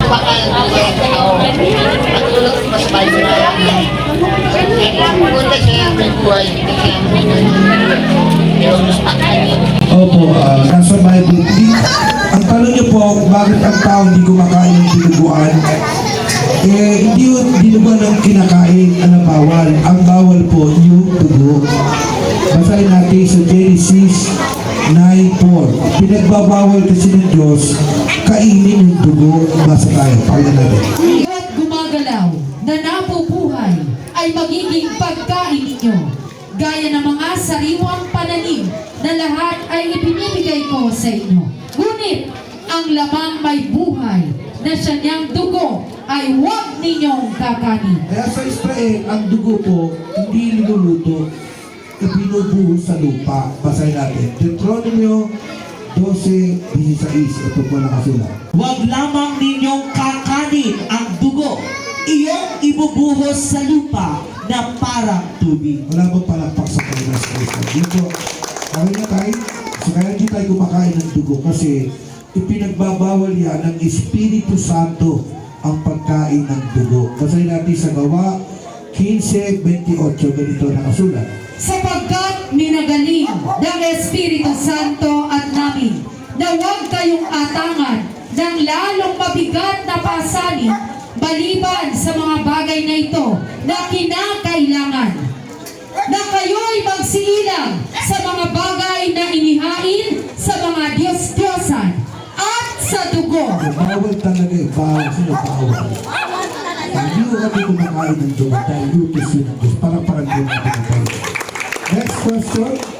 baka bigay tao. Matulog mas bago na lang. Punta siya may buhay. Opo, nasa Bible. Ang tanong niyo po, bakit ang tao hindi kumakain ng dinuguan? Hindi yung dinuguan ang kinakain, ano bawal. Ang bawal po, yung dugo. Basahin natin sa Genesis 9:4. Pinagbabawal kasi ng Diyos, kainin yung dugo. Basa tayo, pakita natin. At gumagalaw na nabubuhay ay magiging pagkain ninyo, gaya ng mga sariwang pananim na lahat ay ibinibigay ko sa inyo. Ngunit ang lamang may buhay na siya niyang dugo ay huwag ninyong kakanin. Kaya sa Israel, ang dugo po, hindi niluluto, ibinubuhos sa lupa. Basahin natin. Deuteronomio 12:16. Ito po nakasulat. Huwag lamang ninyong kakanin ang dugo, iyong ibubuhos sa lupa na parang tubig. Wala bang palakpak sa Panginoon Kristo? Dito, kaya na tayo, so kaya hindi tayo kumakain ng dugo kasi ipinagbabawal yan ng Espiritu Santo ang pagkain ng dugo. Basahin natin sa Gawa 15:28, ganito nakasulat. Sapagkat minagaling ng Espiritu Santo at namin na huwag kayong atangan ng lalong mabigat na pasanin baliban sa mga bagay na ito na kinakailangan, na kayo'y magsiilang sa mga bagay na inihain sa mga Diyos-Diyosan at sa dugo. Bawal talaga eh, bawal. Sino bawal? Hindi ko kami kumakain ng dugo dahil lutos yun ng Diyos. Parang-parang yun natin ang tayo. Next question.